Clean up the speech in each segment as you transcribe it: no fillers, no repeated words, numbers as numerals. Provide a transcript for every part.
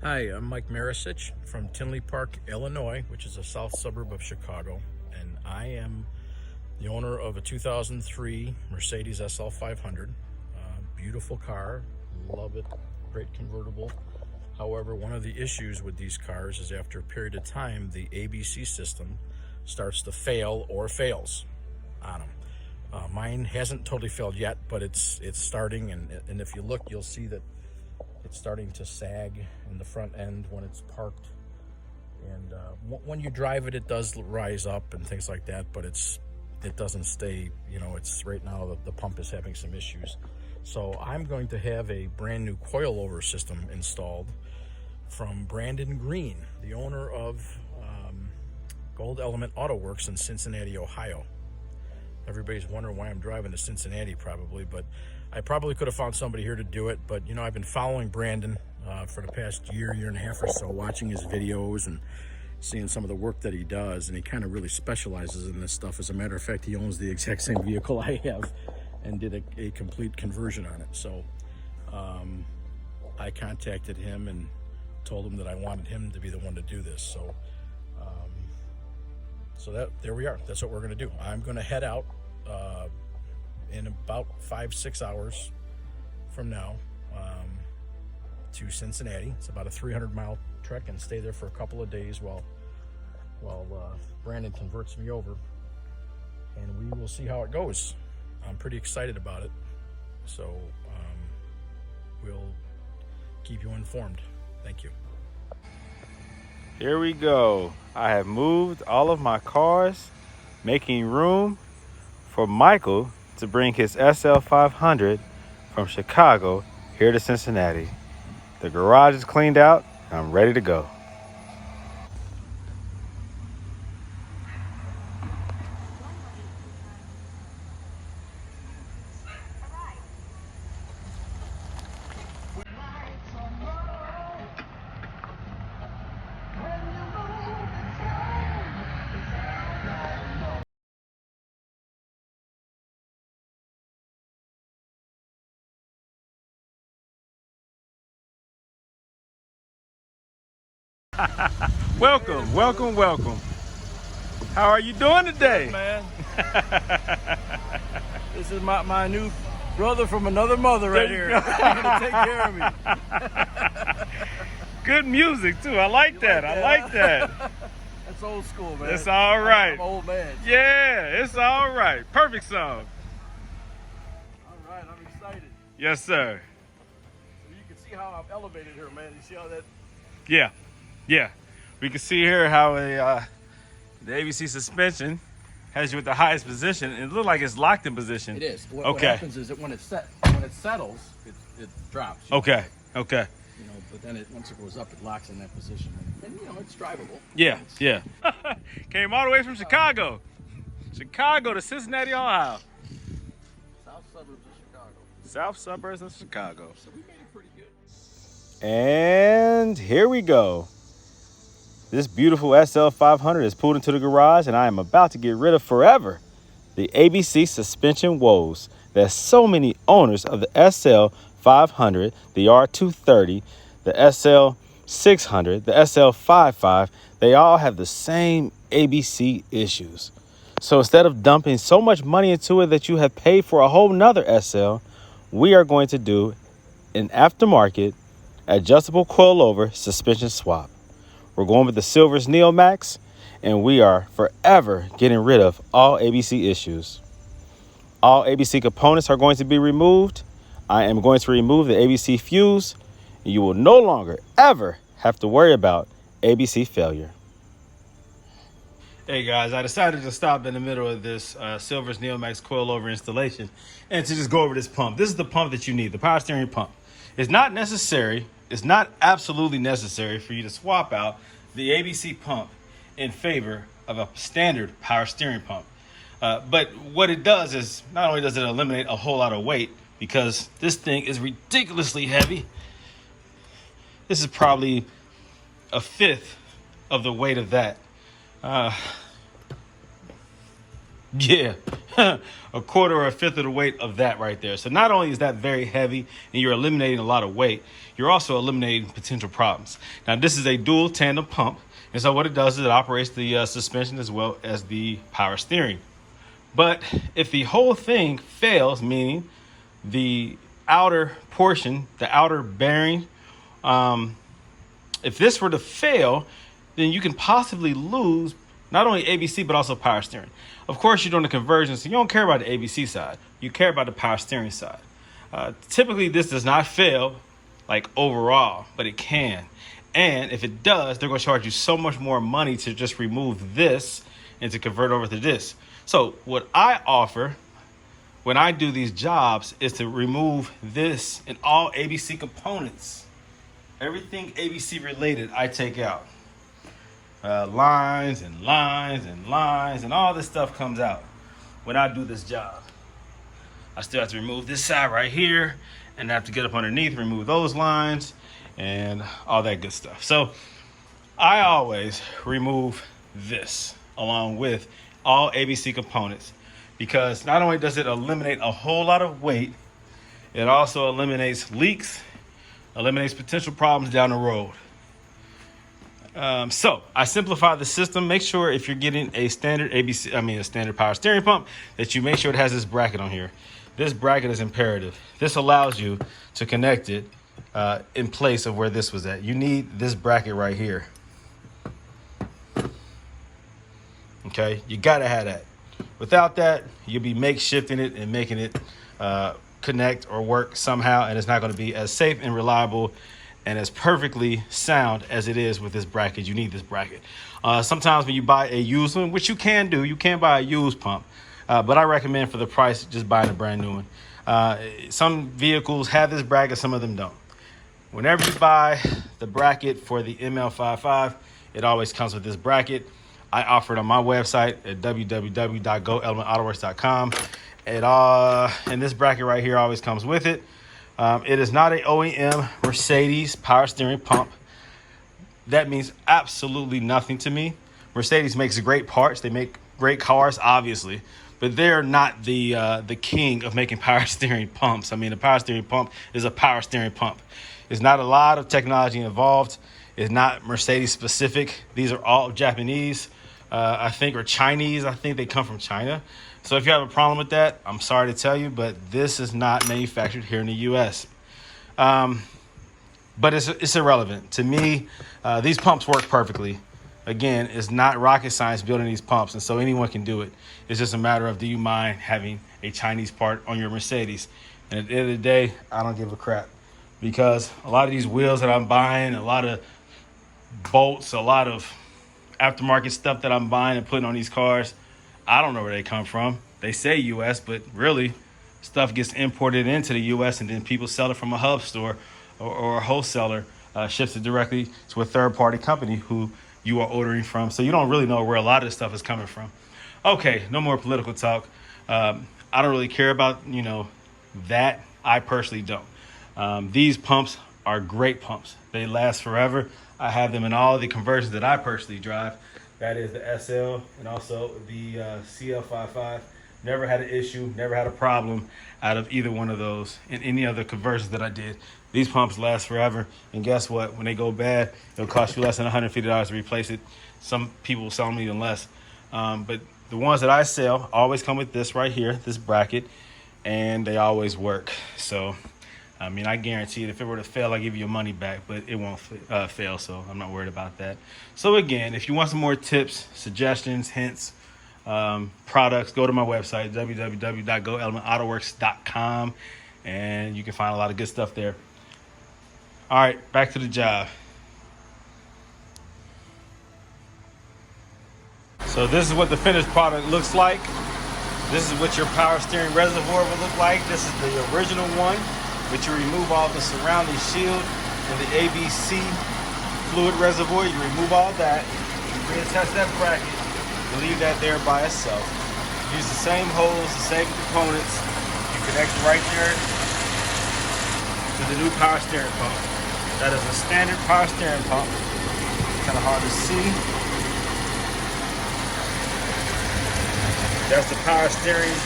Hi, I'm Mike Maracich from Tinley Park, Illinois, which is a south suburb of Chicago, and I am the owner of a 2003 Mercedes SL500. Beautiful car, love it, great convertible. However, one of the issues with these cars is after a period of time, the ABC system starts to fail or fails on them. Mine hasn't totally failed yet, but it's starting, and if you look, you'll see that it's starting to sag in the front end when it's parked, and when you drive it, it does rise up and things like that, but it doesn't stay, it's right now the pump is having some issues. So I'm going to have a brand new coilover system installed from Brandon Green, the owner of Gold Element Autoworks in Cincinnati, Ohio. Everybody's wondering why I'm driving to Cincinnati probably, but I probably could have found somebody here to do it. But I've been following Brandon for the past year and a half or so, watching his videos and seeing some of the work that he does, and he kind of really specializes in this stuff. As a matter of fact, he owns the exact same vehicle I have and did a complete conversion on it. So I contacted him and told him that I wanted him to be the one to do this. So there we are. That's what we're going to do. I'm going to head out in about 5-6 hours from now to Cincinnati. It's about a 300-mile trek, and stay there for a couple of days while Brandon converts me over, and we will see how it goes. I'm pretty excited about it, so we'll keep you informed. Thank you. Here we go. I have moved all of my cars, making room for Michael to bring his SL500 from Chicago here to Cincinnati. The garage is cleaned out. I'm ready to go. Welcome. How are you doing today? Good, man. This is my new brother from another mother right here. He's gonna take care of me. Good music too. I like that. I like that. That's old school, man. It's all right. I'm old man. Yeah, it's all right. Perfect song. All right, I'm excited. Yes, sir. So you can see how I've elevated her, man. You see how that? Yeah. We can see here how the ABC suspension has you at the highest position. It looks like it's locked in position. It is. What happens is that when it settles, it drops. Okay. But then once it goes up, it locks in that position, and it's drivable. Yeah. Came all the way from Chicago to Cincinnati, Ohio. South suburbs of Chicago. So we made it pretty good. And here we go. This beautiful SL500 is pulled into the garage, and I am about to get rid of forever the ABC suspension woes that so many owners of the SL500, the R230, the SL600, the SL55, they all have the same ABC issues. So instead of dumping so much money into it that you have paid for a whole nother SL, we are going to do an aftermarket adjustable coilover suspension swap. We're going with the Silvers Neomax, and we are forever getting rid of all ABC issues. All ABC components are going to be removed. I am going to remove the ABC fuse, and you will no longer ever have to worry about ABC failure. Hey guys, I decided to stop in the middle of this Silvers Neomax coilover installation and to just go over this pump. This is the pump that you need, the power steering pump. It's not necessary. It's not absolutely necessary for you to swap out the ABC pump in favor of a standard power steering pump. But what it does is not only does it eliminate a whole lot of weight, because this thing is ridiculously heavy. This is probably a fifth of the weight of that. Yeah, a quarter or a fifth of the weight of that right there. So not only is that very heavy and you're eliminating a lot of weight, you're also eliminating potential problems. Now, this is a dual tandem pump. And so what it does is it operates the suspension as well as the power steering. But if the whole thing fails, meaning the outer portion, the outer bearing, if this were to fail, then you can possibly lose not only ABC, but also power steering. Of course, you're doing the conversion, so you don't care about the ABC side. You care about the power steering side. Typically, this does not fail, like overall, but it can. And if it does, they're going to charge you so much more money to just remove this and to convert over to this. So what I offer when I do these jobs is to remove this and all ABC components. Everything ABC related, I take out. Lines and lines and lines and all this stuff comes out when I do this job. I still have to remove this side right here, and I have to get up underneath, remove those lines and all that good stuff. So I always remove this along with all ABC components, because not only does it eliminate a whole lot of weight, it also eliminates leaks, eliminates potential problems down the road. So I simplify the system. Make sure if you're getting a standard a standard power steering pump, that you make sure it has this bracket on here. This bracket is imperative. This allows you to connect it in place of where this was at. You need this bracket right here. Okay, you gotta have that. Without that, you'll be makeshifting it and making it connect or work somehow, and it's not going to be as safe and reliable and as perfectly sound as it is with this bracket. You need this bracket. Sometimes when you buy a used one, which you can do, you can buy a used pump, but I recommend for the price just buying a brand new one. Some vehicles have this bracket, some of them don't. Whenever you buy the bracket for the ML55, it always comes with this bracket. I offer it on my website at www.goelementautoworks.com. And this bracket right here always comes with it. It is not an OEM Mercedes power steering pump. That means absolutely nothing to me. Mercedes makes great parts. They make great cars, obviously, but they're not the king of making power steering pumps. I mean, a power steering pump is a power steering pump. There's not a lot of technology involved. It's not Mercedes specific. These are all Japanese, I think, or Chinese. I think they come from China. So if you have a problem with that, I'm sorry to tell you, but this is not manufactured here in the U.S. But it's irrelevant. To me, these pumps work perfectly. Again, it's not rocket science building these pumps, and so anyone can do it. It's just a matter of, do you mind having a Chinese part on your Mercedes? And at the end of the day, I don't give a crap, because a lot of these wheels that I'm buying, a lot of bolts, a lot of aftermarket stuff that I'm buying and putting on these cars, I don't know where they come from. They say U.S., but really stuff gets imported into the U.S. and then people sell it from a hub store or a wholesaler ships it directly to a third-party company who you are ordering from. So you don't really know where a lot of this stuff is coming from. Okay, no more political talk. I don't really care about, that. I personally don't. These pumps are great pumps. They last forever. I have them in all the conversions that I personally drive. That is the SL and also the CL55. Never had an issue, never had a problem out of either one of those in any other conversions that I did. These pumps last forever. And guess what? When they go bad, it'll cost you less than $150 to replace it. Some people sell them even less. But the ones that I sell always come with this right here, this bracket, and they always work. So, I mean, I guarantee it. If it were to fail, I'll give you your money back, but it won't fail, so I'm not worried about that. So again, if you want some more tips, suggestions, hints, products, go to my website, www.goelementautoworks.com, and you can find a lot of good stuff there. All right, back to the job. So this is what the finished product looks like. This is what your power steering reservoir will look like. This is the original one, but you remove all the surrounding shield and the ABC fluid reservoir. You remove all that, you reattach that bracket, you leave that there by itself. Use the same holes, the same components. You connect right there to the new power steering pump. That is a standard power steering pump. Kind of hard to see. That's the power steering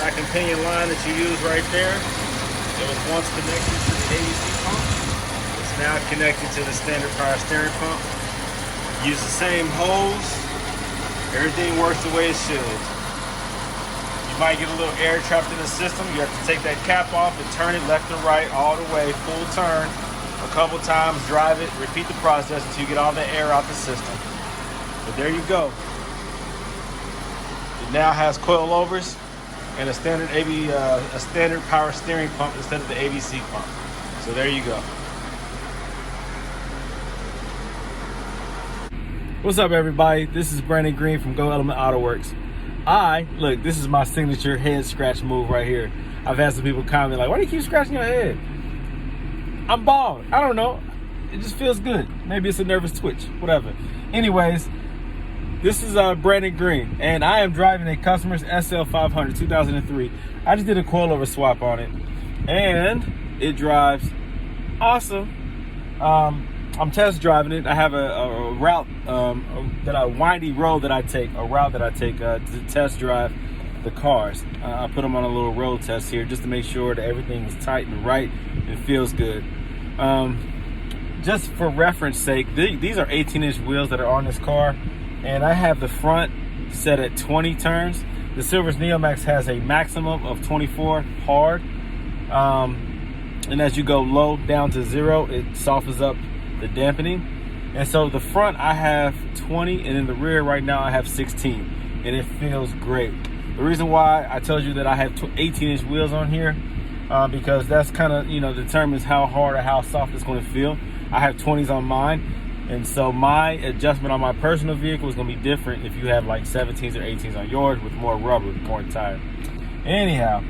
rack and pinion line that you use right there. It was once connected to the ABC pump. It's now connected to the standard power steering pump. Use the same hose. Everything works the way it should. You might get a little air trapped in the system. You have to take that cap off and turn it left and right all the way, full turn. A couple times, drive it, repeat the process until you get all the air out the system. But there you go. It now has coilovers and a standard power steering pump instead of the ABC pump. So there you go. What's up, everybody? This is Brandon Green from Go Element Autoworks. Look, this is my signature head scratch move right here. I've had some people comment like, why do you keep scratching your head? I'm bald. I don't know. It just feels good. Maybe it's a nervous twitch, whatever. Anyways, this is Brandon Green, and I am driving a customer's SL500 2003. I just did a coilover swap on it, and it drives awesome. I'm test driving it. I have a route, a windy road that I take, to test drive the cars. I put them on a little road test here just to make sure that everything is tight and right and feels good. Just for reference sake, these are 18-inch wheels that are on this car, and I have the front set at 20 turns. The Silvers Neomax has a maximum of 24 hard, and as you go low down to 0, it softens up the dampening. And so the front I have 20, and in the rear right now I have 16, and it feels great. The reason why I told you that I have 18-inch wheels on here, because that's kind of, determines how hard or how soft it's going to feel. I have 20s on mine, and so my adjustment on my personal vehicle is going to be different if you have like 17s or 18s on yours with more rubber, more tire. Anyhow,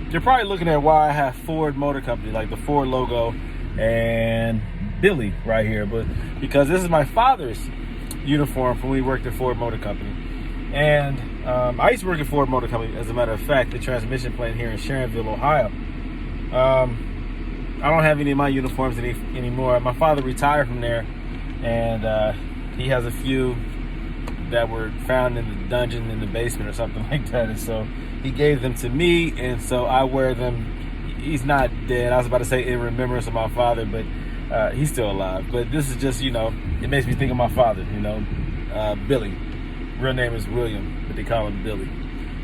you're probably looking at why I have Ford Motor Company, like the Ford logo and Billy right here, but because this is my father's uniform from when he worked at Ford Motor Company. And I used to work at Ford Motor Company, as a matter of fact, the transmission plant here in Sharonville, Ohio. I don't have any of my uniforms anymore. My father retired from there, and he has a few that were found in the dungeon in the basement or something like that. And so he gave them to me, and so I wear them. He's not dead. I was about to say in remembrance of my father, but he's still alive. But this is just, it makes me think of my father, Billy. Real name is William, but they call him Billy.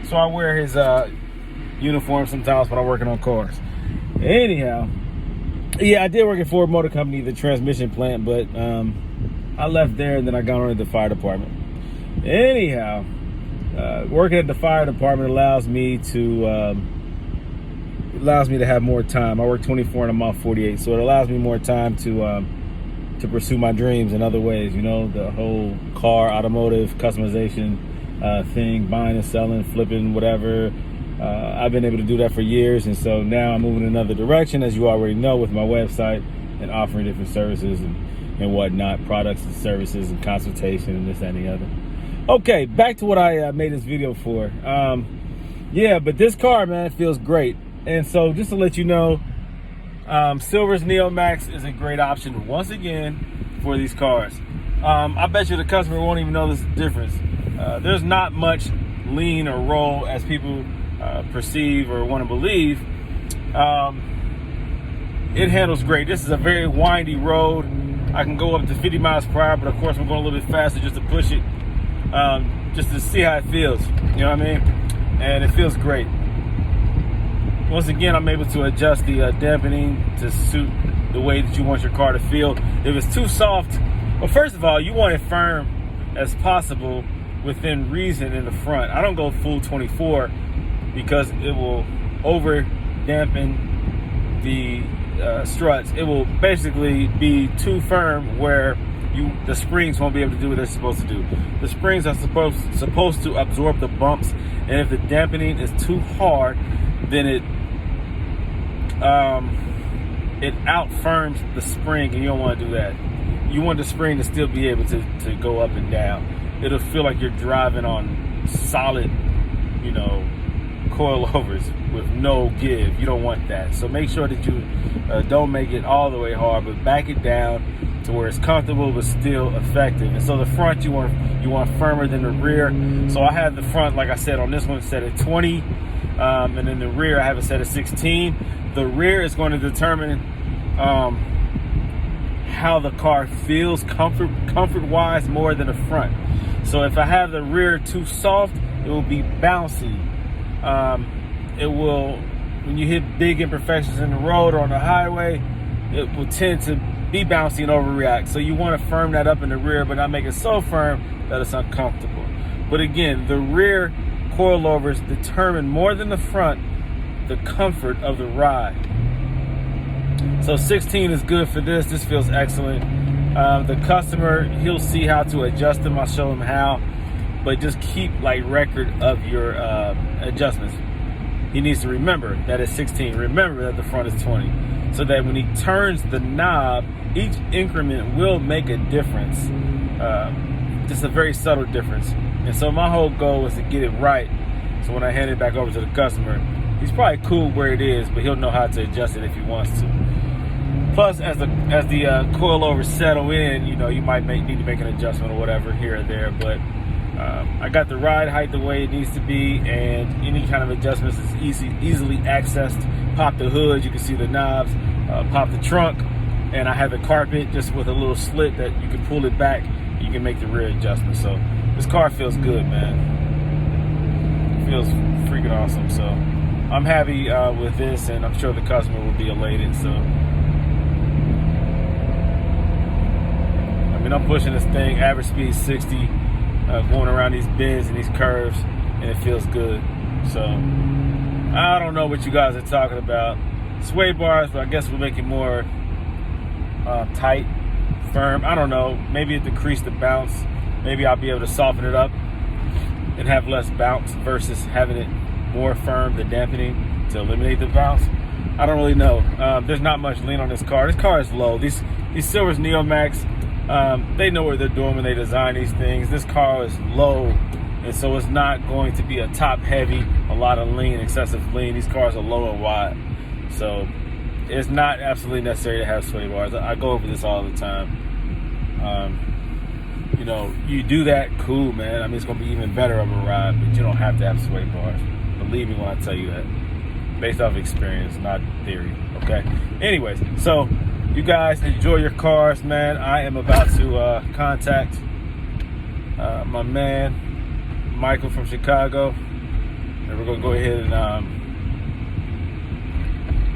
So I wear his uniform sometimes when I'm working on cars. Anyhow, yeah, I did work at Ford Motor Company, the transmission plant, but I left there and then I got on to the fire department. Anyhow, working at the fire department allows me to have more time. I work 24 and I'm off 48, so it allows me more time to pursue my dreams in other ways. The whole car, automotive, customization thing, buying and selling, flipping, whatever. I've been able to do that for years, and so now I'm moving in another direction, as you already know, with my website and offering different services and whatnot, products and services and consultation and this, that, and the other. Okay, back to what I made this video for. Yeah, but this car, man, feels great. And so just to let you know, Silvers Neomax is a great option once again for these cars. I bet you the customer won't even know this difference. There's not much lean or roll as people perceive or want to believe. It handles great. This is a very windy road. I can go up to 50 miles per hour, but of course I'm going a little bit faster just to push it, just to see how it feels. You know what I mean? And it feels great. Once again, I'm able to adjust the dampening to suit the way that you want your car to feel. If it's too soft, well, first of all, you want it firm as possible within reason in the front. I don't go full 24 because it will over dampen the struts. It will basically be too firm where the springs won't be able to do what they're supposed to do. The springs are supposed to absorb the bumps, and if the dampening is too hard, then it out firms the spring, and you don't want to do that. You want the spring to still be able to go up and down. It'll feel like you're driving on solid, coilovers with no give. You don't want that. So make sure that you don't make it all the way hard, but back it down to where it's comfortable but still effective. And so the front you want firmer than the rear. So I have the front, like I said, on this one set at 20, and then the rear I have it set at 16. The rear is going to determine how the car feels comfort-wise more than the front. So if I have the rear too soft, it will be bouncy. It will, when you hit big imperfections in the road or on the highway, it will tend to be bouncy and overreact. So you want to firm that up in the rear, but not make it so firm that it's uncomfortable. But again, the rear coilovers determine more than the front the comfort of the ride. So 16 is good for this. This feels excellent. The customer, he'll see how to adjust them. I'll show him how, but just keep like record of your adjustments. He needs to remember that it's 16. Remember that the front is 20, so that when he turns the knob, each increment will make a difference. Just a very subtle difference. And so my whole goal is to get it right. So when I hand it back over to the customer, he's probably cool where it is, but he'll know how to adjust it if he wants to. Plus, as the coilovers settle in, you know, you might need to make an adjustment or whatever here or there. But I got the ride height the way it needs to be, and any kind of adjustments is easily accessed. Pop the hood, you can see the knobs. Pop the trunk, and I have the carpet just with a little slit that you can pull it back. You can make the rear adjustment. So this car feels good, man. It feels freaking awesome. So I'm happy with this, and I'm sure the customer will be elated. So I mean, I'm pushing this thing, average speed 60, going around these bends and these curves, and it feels good. So I don't know what you guys are talking about. Sway bars, but I guess we'll make it more tight, firm. I don't know. Maybe it decreased the bounce. Maybe I'll be able to soften it up and have less bounce versus having it more firm, the dampening to eliminate the bounce. I don't really know. There's not much lean on this car. This car is low. These Silvers Neomax, they know what they're doing when they design these things. This car is low, and so it's not going to be a top heavy, a lot of lean, excessive lean. These cars are low and wide. So it's not absolutely necessary to have sway bars. I go over this all the time. You know, you do that, cool, man. I mean, it's going to be even better of a ride, but you don't have to have sway bars. Believe me when I tell you that. Based off experience, not theory, okay? Anyways, so you guys enjoy your cars, man. I am about to contact my man, Michael from Chicago, and we're going to go ahead and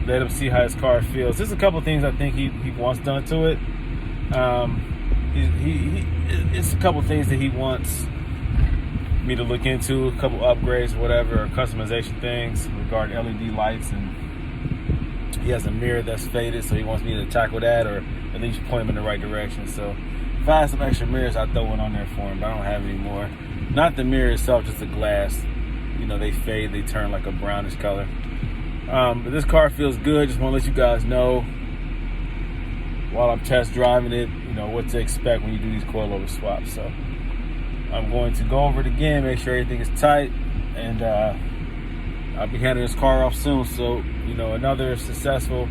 let him see how his car feels. There's a couple things I think he wants done to it. It's a couple things that he wants me to look into, a couple upgrades, whatever, or customization things regarding LED lights, and he has a mirror that's faded, so he wants me to tackle that or at least point him in the right direction. So if I have some extra mirrors, I'll throw one on there for him, but I don't have any more. Not the mirror itself, just the glass. You know, they fade, they turn like a brownish color. But this car feels good. Just want to let you guys know while I'm test driving it, you know, what to expect when you do these coilover swaps. So I'm going to go over it again, make sure everything is tight, and I'll be handing this car off soon. So, you know, another successful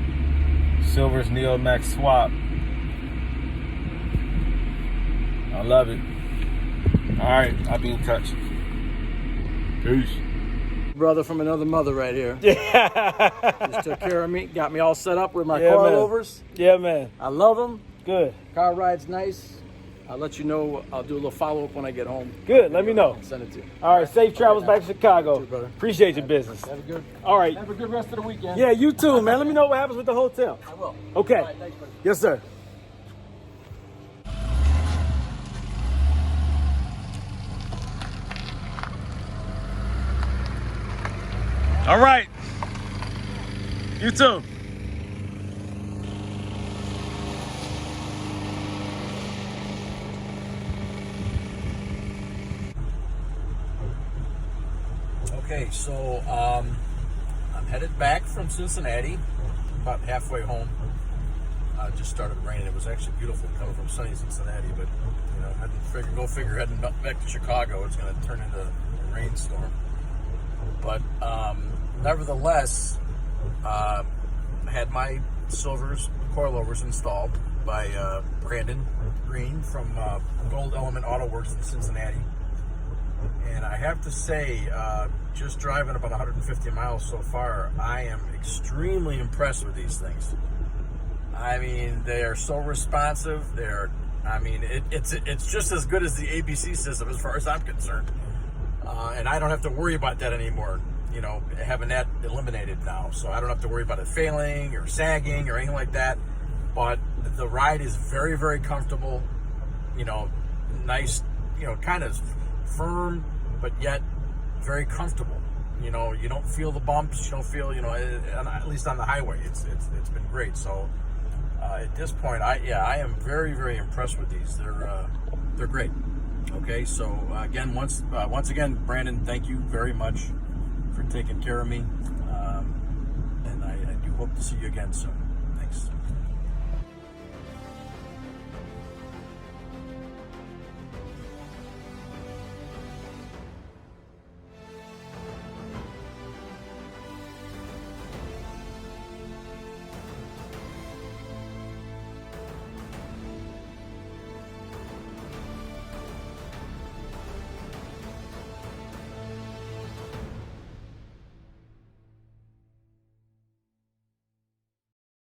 Silvers Neomax swap. I love it. All right, I'll be in touch. Peace. Brother from another mother right here. Yeah. Just took care of me, got me all set up with my Yeah, coilovers. Yeah, man. I love them. Good. Car ride's nice. I'll let you know. I'll do a little follow-up when I get home. Good. Let me know. I'll send it to you. All right. Safe travels back to Chicago. You too, brother. Appreciate your business. Have a good. All right. Have a good rest of the weekend. Yeah, you too, man. Let me know what happens with the hotel. I will. Okay. All right, thanks, buddy. Yes, sir. All right. You too. Okay, so I'm headed back from Cincinnati, about halfway home. Just started raining. It was actually beautiful coming from sunny Cincinnati, but you know, go figure heading back to Chicago, it's going to turn into a rainstorm. But nevertheless, I had my Silvers coilovers installed. by Brandon Green from Gold Element Autoworks in Cincinnati. And I have to say, just driving about 150 miles so far, I am extremely impressed with these things. I mean, they are so responsive. It's just as good as the ABC system as far as I'm concerned. And I don't have to worry about that anymore, you know, having that eliminated now. So I don't have to worry about it failing or sagging or anything like that. But the ride is very, very comfortable, you know, nice, you know, kind of firm, but yet very comfortable. You know, you don't feel the bumps, you don't feel, you know, at least on the highway, it's been great. So at this point, I am very, very impressed with these. They're great. Okay, so again, once again, Brandon, thank you very much for taking care of me, and I do hope to see you again soon.